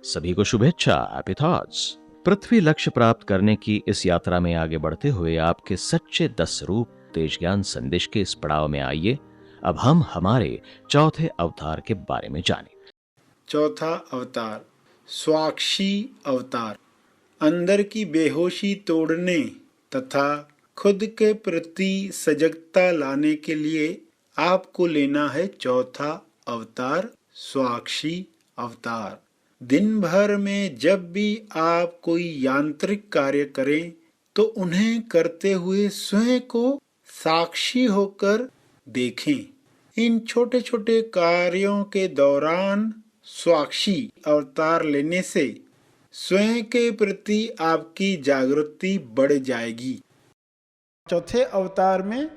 सभी को शुभेच्छा, हैप्पी थॉट्स। पृथ्वी लक्ष्य प्राप्त करने की इस यात्रा में आगे बढ़ते हुए आपके सच्चे 10 रूप तेज ज्ञान संदेश के इस पड़ाव में आइए अब हम हमारे चौथे अवतार के बारे में जानें। चौथा अवतार स्वाक्षी अवतार। अंदर की बेहोशी तोड़ने तथा खुद के प्रति सजगता लाने के लिए आपको लेना है चौथा अवतार स्वाक्षी अवतार। दिन भर में जब भी आप कोई यांत्रिक कार्य करें तो उन्हें करते हुए स्वयं को साक्षी होकर देखें। इन छोटे छोटे कार्यों के दौरान स्वाक्षी अवतार लेने से स्वयं के प्रति आपकी जागृति बढ़ जाएगी। चौथे अवतार में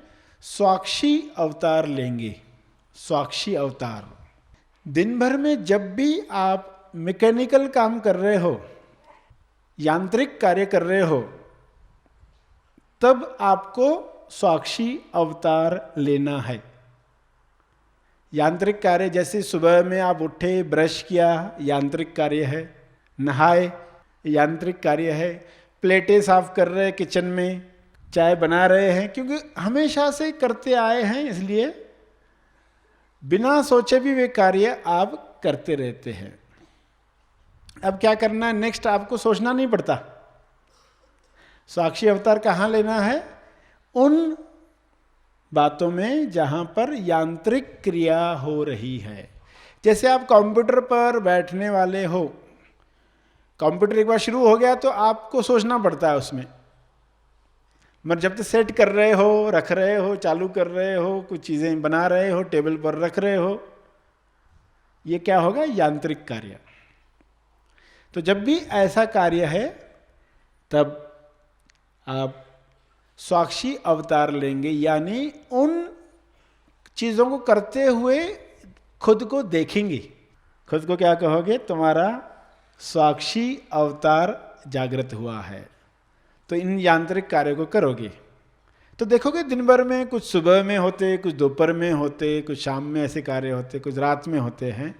स्वाक्षी अवतार लेंगे। स्वाक्षी अवतार दिन भर में जब भी आप मैकेनिकल काम कर रहे हो, यांत्रिक कार्य कर रहे हो, तब आपको स्वाक्षी अवतार लेना है। यांत्रिक कार्य जैसे सुबह में आप उठे, ब्रश किया, यांत्रिक कार्य है। नहाए, यांत्रिक कार्य है। प्लेटें साफ कर रहे हैं किचन में, चाय बना रहे हैं, क्योंकि हमेशा से करते आए हैं, इसलिए बिना सोचे भी वे कार्य आप करते रहते हैं। अब क्या करना है नेक्स्ट, आपको सोचना नहीं पड़ता। साक्षी अवतार कहाँ लेना है? उन बातों में जहां पर यांत्रिक क्रिया हो रही है। जैसे आप कंप्यूटर पर बैठने वाले हो, कंप्यूटर एक बार शुरू हो गया तो आपको सोचना पड़ता है उसमें, मगर जब तक सेट कर रहे हो, रख रहे हो, चालू कर रहे हो, कुछ चीज़ें बना रहे हो, टेबल पर रख रहे हो, ये क्या होगा? यांत्रिक कार्य। तो जब भी ऐसा कार्य है तब आप स्वाक्षी अवतार लेंगे, यानी उन चीज़ों को करते हुए खुद को देखेंगे। खुद को क्या कहोगे? तुम्हारा स्वाक्षी अवतार जागृत हुआ है। तो इन यांत्रिक कार्यों को करोगे तो देखोगे दिन भर में कुछ सुबह में होते, कुछ दोपहर में होते, कुछ शाम में ऐसे कार्य होते, कुछ रात में होते हैं।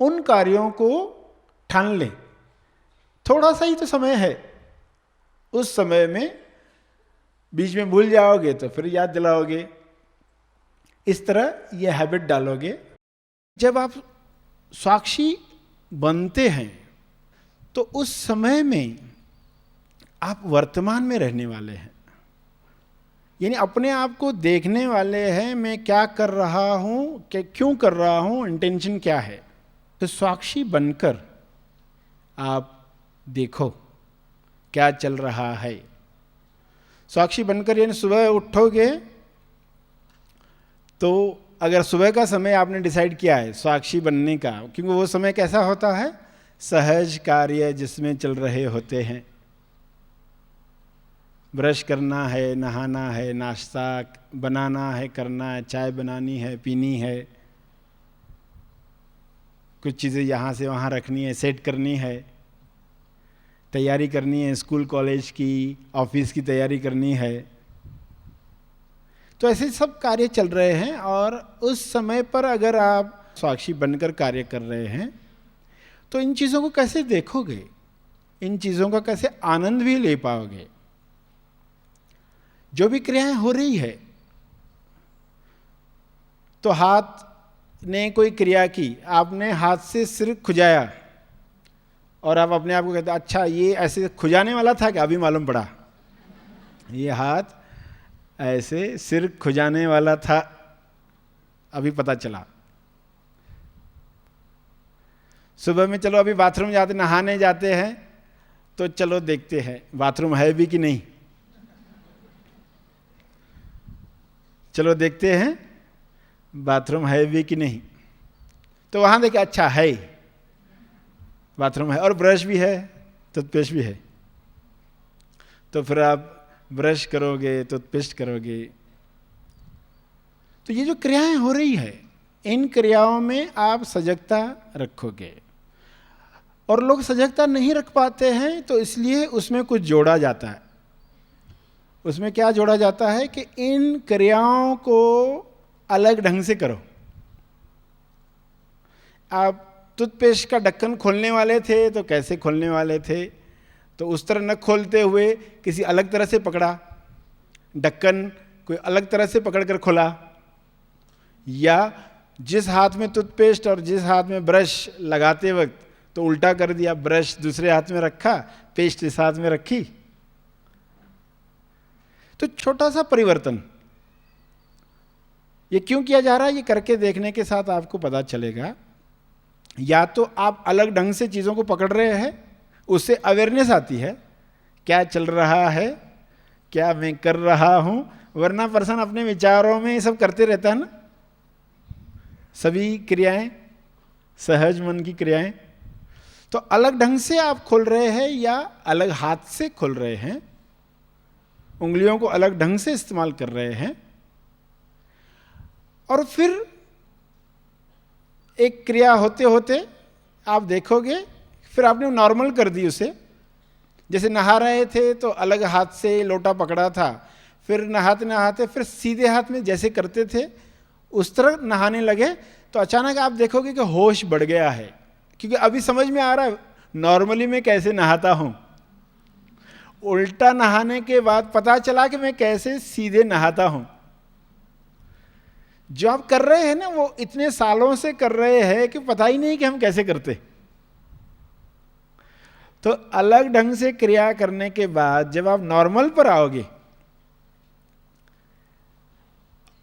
उन कार्यों को ठान लें। थोड़ा सा ही तो समय है, उस समय में बीच में भूल जाओगे तो फिर याद दिलाओगे। इस तरह ये हैबिट डालोगे। जब आप साक्षी बनते हैं तो उस समय में आप वर्तमान में रहने वाले हैं, यानी अपने आप को देखने वाले हैं। मैं क्या कर रहा हूं, क्यों कर रहा हूं, इंटेंशन क्या है। तो साक्षी बनकर आप देखो क्या चल रहा है। साक्षी बनकर यानी सुबह उठोगे तो अगर सुबह का समय आपने डिसाइड किया है साक्षी बनने का, क्योंकि वो समय कैसा होता है? सहज कार्य जिसमें चल रहे होते हैं। ब्रश करना है, नहाना है, नाश्ता बनाना है, करना है, चाय बनानी है, पीनी है, कुछ चीज़ें यहाँ से वहाँ रखनी है, सेट करनी है, तैयारी करनी है, स्कूल कॉलेज की, ऑफिस की तैयारी करनी है। तो ऐसे सब कार्य चल रहे हैं और उस समय पर अगर आप साक्षी बनकर कार्य कर रहे हैं तो इन चीज़ों को कैसे देखोगे, इन चीज़ों का कैसे आनंद भी ले पाओगे। जो भी क्रियाएं हो रही है, तो हाथ ने कोई क्रिया की, आपने हाथ से सिर खुजाया और आप अपने आप को कहते अच्छा ये ऐसे खुजाने वाला था क्या? अभी मालूम पड़ा ये हाथ ऐसे सिर खुजाने वाला था, अभी पता चला। सुबह में चलो अभी बाथरूम जाते, नहाने जाते हैं तो चलो देखते हैं बाथरूम है भी कि नहीं, चलो देखते हैं बाथरूम है भी कि नहीं। तो वहां देखे अच्छा है, बाथरूम है और ब्रश भी है, टूथपेस्ट भी है। तो फिर आप ब्रश करोगे, टूथपेस्ट करोगे। तो ये जो क्रियाएं हो रही है, इन क्रियाओं में आप सजगता रखोगे। और लोग सजगता नहीं रख पाते हैं तो इसलिए उसमें कुछ जोड़ा जाता है। उसमें क्या जोड़ा जाता है कि इन क्रियाओं को अलग ढंग से करो। आप टूथपेस्ट का ढक्कन खोलने वाले थे तो कैसे खोलने वाले थे? तो उस तरह न खोलते हुए किसी अलग तरह से पकड़ा, ढक्कन कोई अलग तरह से पकड़ कर खोला, या जिस हाथ में टूथपेस्ट और जिस हाथ में ब्रश लगाते वक्त तो उल्टा कर दिया, ब्रश दूसरे हाथ में रखा, पेस्ट इस हाथ में रखी। तो छोटा सा परिवर्तन ये क्यों किया जा रहा है, ये करके देखने के साथ आपको पता चलेगा। या तो आप अलग ढंग से चीज़ों को पकड़ रहे हैं, उससे अवेयरनेस आती है, क्या चल रहा है, क्या मैं कर रहा हूं, वरना पर्सन अपने विचारों में ये सब करते रहता है ना, सभी क्रियाएं, सहज मन की क्रियाएं। तो अलग ढंग से आप खोल रहे हैं या अलग हाथ से खोल रहे हैं, उंगलियों को अलग ढंग से इस्तेमाल कर रहे हैं, और फिर एक क्रिया होते होते आप देखोगे फिर आपने नॉर्मल कर दी उसे। जैसे नहा रहे थे तो अलग हाथ से लोटा पकड़ा था, फिर नहाते नहाते फिर सीधे हाथ में जैसे करते थे उस तरह नहाने लगे, तो अचानक आप देखोगे कि होश बढ़ गया है, क्योंकि अभी समझ में आ रहा है नॉर्मली मैं कैसे नहाता हूं। उल्टा नहाने के बाद पता चला कि मैं कैसे सीधे नहाता हूं। जो आप कर रहे हैं ना वो इतने सालों से कर रहे हैं कि पता ही नहीं कि हम कैसे करते। तो अलग ढंग से क्रिया करने के बाद जब आप नॉर्मल पर आओगे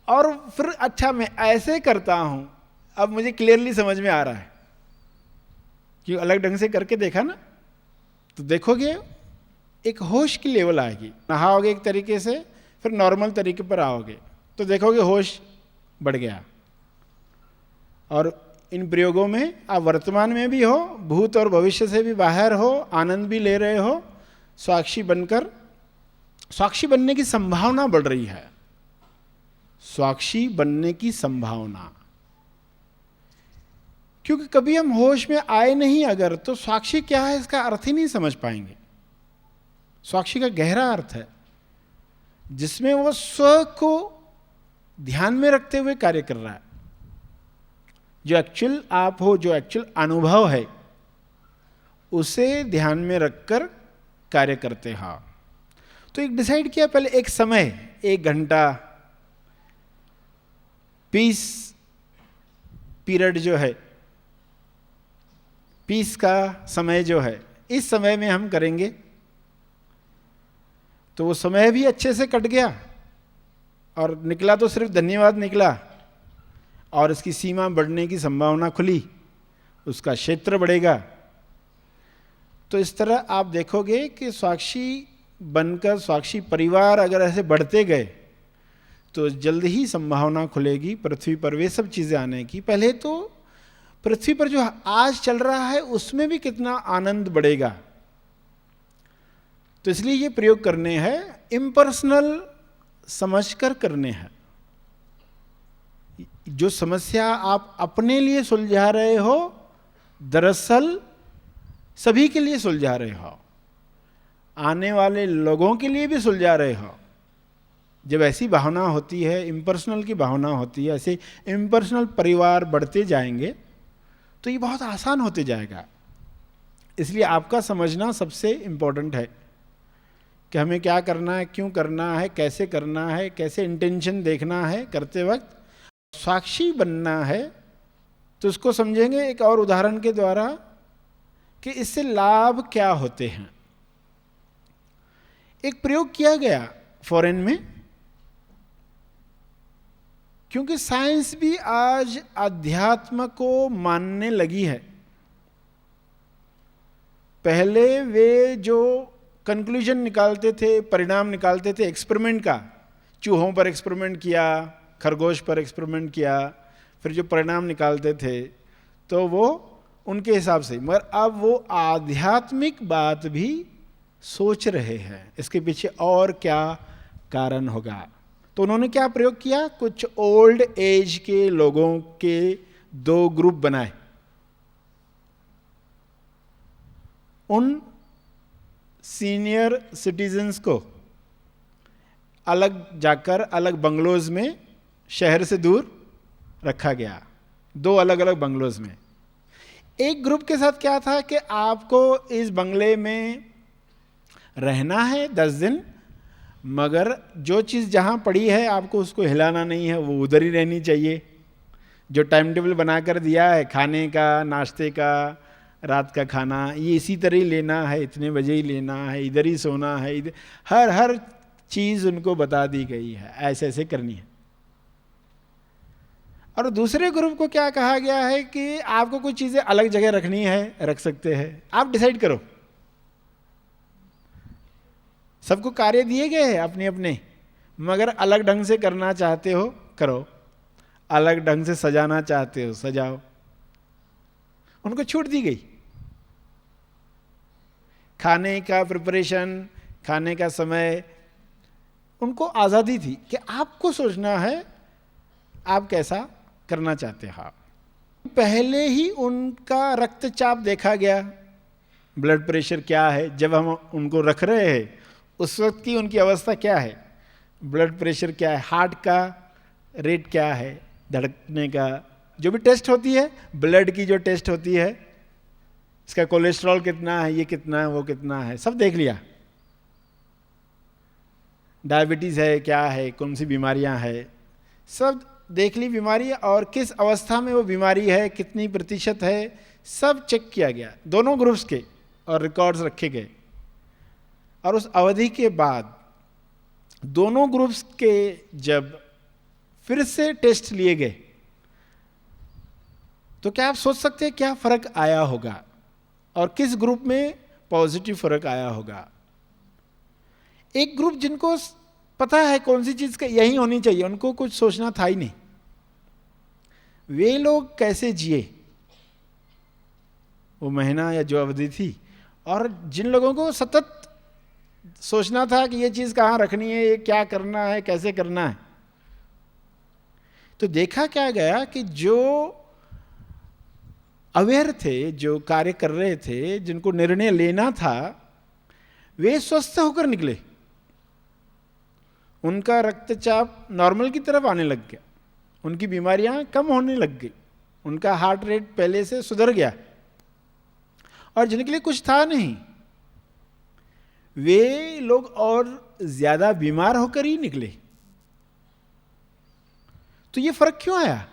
और फिर अच्छा मैं ऐसे करता हूं, अब मुझे क्लियरली समझ में आ रहा है, क्योंकि अलग ढंग से करके देखा ना, तो देखोगे एक होश की लेवल आएगी। नहाओगे एक तरीके से, फिर नॉर्मल तरीके पर आओगे तो देखोगे होश बढ़ गया। और इन प्रयोगों में आप वर्तमान में भी हो, भूत और भविष्य से भी बाहर हो, आनंद भी ले रहे हो, साक्षी बनकर, साक्षी बनने की संभावना बढ़ रही है। साक्षी बनने की संभावना, क्योंकि कभी हम होश में आए नहीं अगर, तो साक्षी क्या है इसका अर्थ ही नहीं समझ पाएंगे। साक्षी का गहरा अर्थ है जिसमें वो स्व को ध्यान में रखते हुए कार्य कर रहा है। जो एक्चुअल आप हो, जो एक्चुअल अनुभव है, उसे ध्यान में रखकर कार्य करते हैं। तो एक डिसाइड किया पहले, एक समय, 1 घंटा पीस पीरियड जो है, पीस का समय जो है, इस समय में हम करेंगे। तो वो समय भी अच्छे से कट गया और निकला तो सिर्फ धन्यवाद निकला, और इसकी सीमा बढ़ने की संभावना खुली, उसका क्षेत्र बढ़ेगा। तो इस तरह आप देखोगे कि साक्षी बनकर, साक्षी परिवार अगर ऐसे बढ़ते गए तो जल्द ही संभावना खुलेगी पृथ्वी पर वे सब चीज़ें आने की। पहले तो पृथ्वी पर जो आज चल रहा है उसमें भी कितना आनंद बढ़ेगा। तो इसलिए ये प्रयोग करने हैं, इम्पर्सनल समझकर करने हैं। जो समस्या आप अपने लिए सुलझा रहे हो, दरअसल सभी के लिए सुलझा रहे हो, आने वाले लोगों के लिए भी सुलझा रहे हो। जब ऐसी भावना होती है, इम्पर्सनल की भावना होती है, ऐसे इम्पर्सनल परिवार बढ़ते जाएंगे तो ये बहुत आसान होते जाएगा। इसलिए आपका समझना सबसे इम्पोर्टेंट है कि हमें क्या करना है, क्यों करना है, कैसे करना है, कैसे इंटेंशन देखना है करते वक्त। साक्षी बनना है तो उसको समझेंगे एक और उदाहरण के द्वारा कि इससे लाभ क्या होते हैं। एक प्रयोग किया गया फॉरेन में, क्योंकि साइंस भी आज अध्यात्म को मानने लगी है। पहले वे जो कंक्लूजन निकालते थे, परिणाम निकालते थे एक्सपेरिमेंट का, चूहों पर एक्सपेरिमेंट किया, खरगोश पर एक्सपेरिमेंट किया, फिर जो परिणाम निकालते थे तो वो उनके हिसाब से, मगर अब वो आध्यात्मिक बात भी सोच रहे हैं इसके पीछे और क्या कारण होगा। तो उन्होंने क्या प्रयोग किया, कुछ ओल्ड एज के लोगों के 2 ग्रुप बनाए। उन सीनियर सिटीजन्स को अलग जाकर अलग बंगलोज में, शहर से दूर रखा गया, 2 अलग अलग बंगलोज में। एक ग्रुप के साथ क्या था कि आपको इस बंगले में रहना है 10 दिन, मगर जो चीज़ जहाँ पड़ी है आपको उसको हिलाना नहीं है, वो उधर ही रहनी चाहिए। जो टाइम टेबल बनाकर दिया है खाने का, नाश्ते का, रात का खाना, ये इसी तरह ही लेना है, इतने बजे ही लेना है, इधर ही सोना है, इधर हर चीज़ उनको बता दी गई है, ऐसे ऐसे करनी है। और दूसरे ग्रुप को क्या कहा गया है कि आपको कुछ चीज़ें अलग जगह रखनी है, रख सकते हैं, आप डिसाइड करो। सबको कार्य दिए गए हैं अपने अपने, मगर अलग ढंग से करना चाहते हो करो, अलग ढंग से सजाना चाहते हो सजाओ। उनको छूट दी गई। खाने का प्रिपरेशन, खाने का समय, उनको आज़ादी थी कि आपको सोचना है आप कैसा करना चाहते हो। पहले ही उनका रक्तचाप देखा गया, ब्लड प्रेशर क्या है, जब हम उनको रख रहे हैं उस वक्त की उनकी अवस्था क्या है, ब्लड प्रेशर क्या है, हार्ट का रेट क्या है, धड़कने का जो भी टेस्ट होती है, ब्लड की जो टेस्ट होती है, इसका कोलेस्ट्रॉल कितना है, ये कितना है, वो कितना है, सब देख लिया। डायबिटीज़ है क्या है, कौन सी बीमारियां है, सब देख ली बीमारी, और किस अवस्था में वो बीमारी है, कितनी प्रतिशत है, सब चेक किया गया दोनों ग्रुप्स के, और रिकॉर्ड्स रखे गए। और उस अवधि के बाद दोनों ग्रुप्स के जब फिर से टेस्ट लिए गए तो क्या आप सोच सकते हैं क्या फर्क आया होगा, और किस ग्रुप में पॉजिटिव फर्क आया होगा। एक ग्रुप जिनको पता है कौन सी चीज का यही होनी चाहिए, उनको कुछ सोचना था ही नहीं, वे लोग कैसे जिए वो महीना या जो अवधि थी। और जिन लोगों को सतत सोचना था कि ये चीज कहाँ रखनी है, ये क्या करना है, कैसे करना है, तो देखा क्या गया कि जो अवेयर थे, जो कार्य कर रहे थे, जिनको निर्णय लेना था, वे स्वस्थ होकर निकले। उनका रक्तचाप नॉर्मल की तरफ आने लग गया, उनकी बीमारियां कम होने लग गई, उनका हार्ट रेट पहले से सुधर गया। और जिनके लिए कुछ था नहीं, वे लोग और ज्यादा बीमार होकर ही निकले। तो ये फर्क क्यों आया?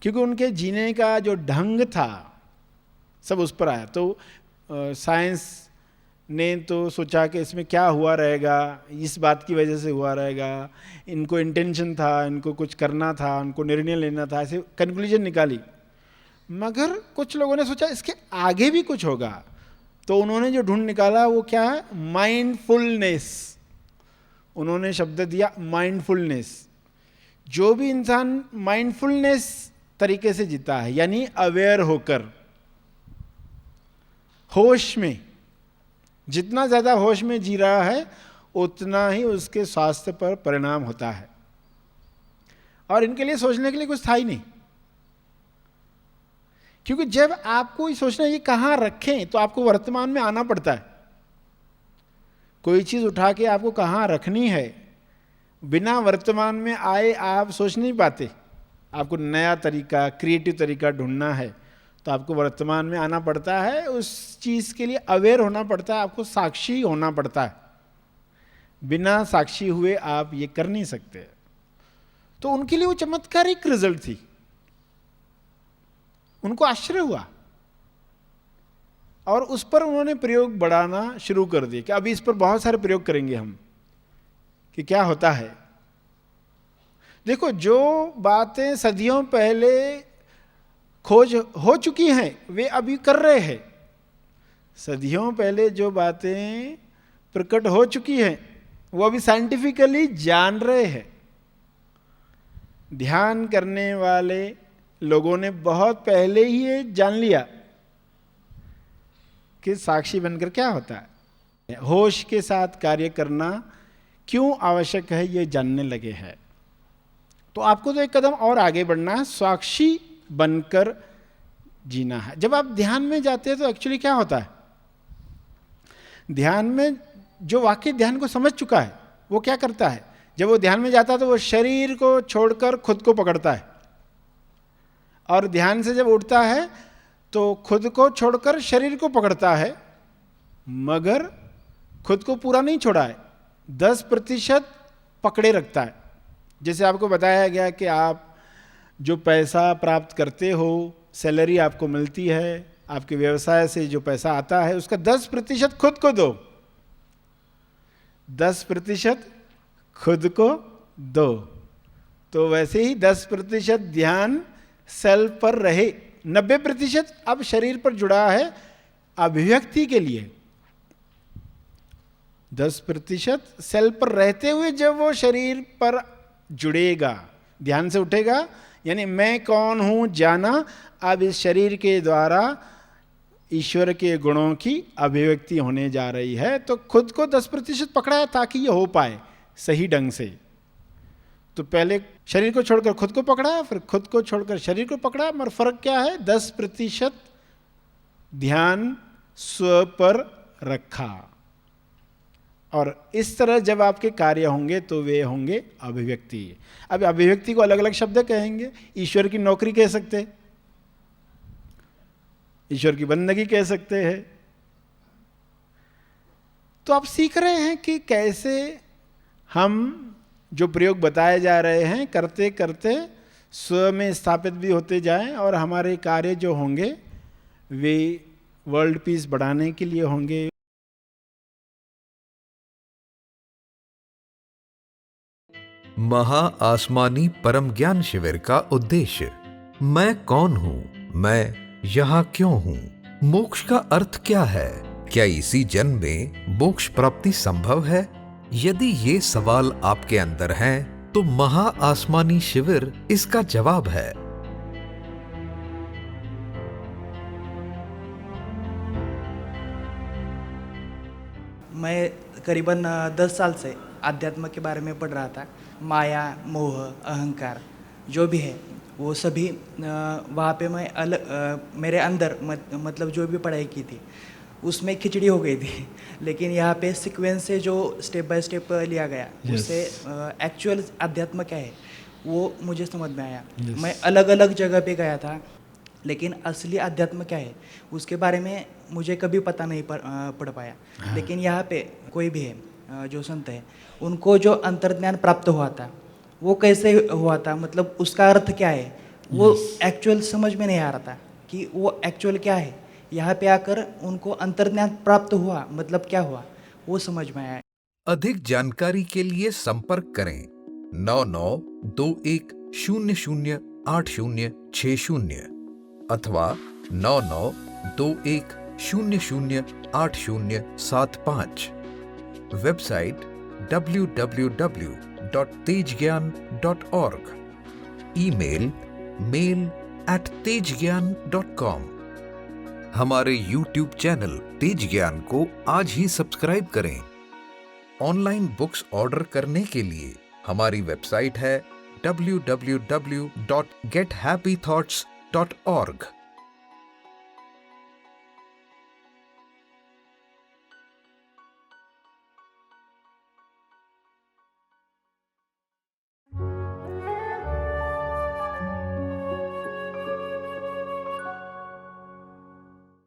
क्योंकि उनके जीने का जो ढंग था सब उस पर आया। तो साइंस ने तो सोचा कि इसमें क्या हुआ रहेगा, इस बात की वजह से हुआ रहेगा, इनको इंटेंशन था, इनको कुछ करना था, उनको निर्णय लेना था, ऐसे कंक्लूजन निकाली। मगर कुछ लोगों ने सोचा इसके आगे भी कुछ होगा, तो उन्होंने जो ढूंढ निकाला वो क्या है, माइंडफुलनेस। उन्होंने शब्द दिया माइंडफुलनेस। जो भी इंसान माइंडफुलनेस तरीके से जीता है, यानी अवेयर होकर, होश में, जितना ज्यादा होश में जी रहा है उतना ही उसके स्वास्थ्य पर परिणाम होता है। और इनके लिए सोचने के लिए कुछ था ही नहीं, क्योंकि जब आपको ये सोचना ये कहां रखें तो आपको वर्तमान में आना पड़ता है। कोई चीज उठा के आपको कहां रखनी है, बिना वर्तमान में आए आप सोच नहीं पाते। आपको नया तरीका, क्रिएटिव तरीका ढूंढना है तो आपको वर्तमान में आना पड़ता है, उस चीज के लिए अवेयर होना पड़ता है, आपको साक्षी होना पड़ता है। बिना साक्षी हुए आप ये कर नहीं सकते। तो उनके लिए वो चमत्कारिक रिजल्ट थी, उनको आश्चर्य हुआ और उस पर उन्होंने प्रयोग बढ़ाना शुरू कर दिए कि अभी इस पर बहुत सारे प्रयोग करेंगे हम कि क्या होता है। देखो, जो बातें सदियों पहले खोज हो चुकी हैं वे अभी कर रहे हैं। सदियों पहले जो बातें प्रकट हो चुकी हैं वो अभी साइंटिफिकली जान रहे हैं। ध्यान करने वाले लोगों ने बहुत पहले ही ये जान लिया कि साक्षी बनकर क्या होता है, होश के साथ कार्य करना क्यों आवश्यक है, ये जानने लगे हैं। तो आपको तो एक कदम और आगे बढ़ना है, साक्षी बनकर जीना है। जब आप ध्यान में जाते हैं तो एक्चुअली क्या होता है, ध्यान में जो वाकई ध्यान को समझ चुका है वो क्या करता है, जब वो ध्यान में जाता है तो वो शरीर को छोड़कर खुद को पकड़ता है, और ध्यान से जब उठता है तो खुद को छोड़कर शरीर को पकड़ता है, मगर खुद को पूरा नहीं छोड़ा है, 10% पकड़े रखता है। जैसे आपको बताया गया कि आप जो पैसा प्राप्त करते हो, सैलरी आपको मिलती है, आपके व्यवसाय से जो पैसा आता है उसका 10% खुद को दो, 10% खुद को दो। तो वैसे ही 10% ध्यान सेल्फ पर रहे, 90% अब शरीर पर जुड़ा है अभिव्यक्ति के लिए। 10% सेल्फ पर रहते हुए जब वो शरीर पर जुड़ेगा, ध्यान से उठेगा, यानी मैं कौन हूं जाना, अब इस शरीर के द्वारा ईश्वर के गुणों की अभिव्यक्ति होने जा रही है। तो खुद को 10% पकड़ा है ताकि ये हो पाए सही ढंग से। तो पहले शरीर को छोड़कर खुद को पकड़ा, फिर खुद को छोड़कर शरीर को पकड़ा, मगर फर्क क्या है, 10% ध्यान स्व पर रखा। और इस तरह जब आपके कार्य होंगे तो वे होंगे अभिव्यक्ति। अब अभिव्यक्ति को अलग अलग शब्द कहेंगे, ईश्वर की नौकरी कह सकते हैं, ईश्वर की बंदगी कह सकते हैं। तो आप सीख रहे हैं कि कैसे हम जो प्रयोग बताए जा रहे हैं करते करते स्व में स्थापित भी होते जाएं, और हमारे कार्य जो होंगे वे वर्ल्ड पीस बढ़ाने के लिए होंगे। महा आसमानी परम ज्ञान शिविर का उद्देश्य, मैं कौन हूं, मैं यहाँ क्यों हूं, मोक्ष का अर्थ क्या है, क्या इसी जन्म में मोक्ष प्राप्ति संभव है? यदि ये सवाल आपके अंदर हैं, तो महा आसमानी शिविर इसका जवाब है। मैं करीबन 10 साल से आध्यात्म के बारे में पढ़ रहा था। माया, मोह, अहंकार जो भी है वो सभी वहाँ पे मैं मेरे अंदर मतलब जो भी पढ़ाई की थी उसमें खिचड़ी हो गई थी। लेकिन यहाँ पे सीक्वेंस से जो स्टेप बाय स्टेप लिया गया, उससे एक्चुअल अध्यात्म क्या है वो मुझे समझ में आया। मैं अलग अलग जगह पे गया था, लेकिन असली अध्यात्म क्या है उसके बारे में मुझे कभी पता नहीं पड़ पाया। लेकिन यहाँ पे कोई भी है जो संत है, उनको जो अंतर्ज्ञान प्राप्त हुआ था वो कैसे हुआ था, मतलब उसका अर्थ क्या है वो एक्चुअल समझ में नहीं आ रहा था कि वो एक्चुअल क्या है। यहाँ पे आकर उनको अंतर्ज्ञान प्राप्त हुआ, मतलब क्या हुआ वो समझ में आया। अधिक जानकारी के लिए संपर्क करें 9921008060 अथवा 9921008075। Website www.tejgyan.org। Email mail@tejgyan.com। हमारे YouTube चैनल तेज ज्ञान को आज ही सब्सक्राइब करें। ऑनलाइन बुक्स ऑर्डर करने के लिए हमारी वेबसाइट है www.gethappythoughts.org।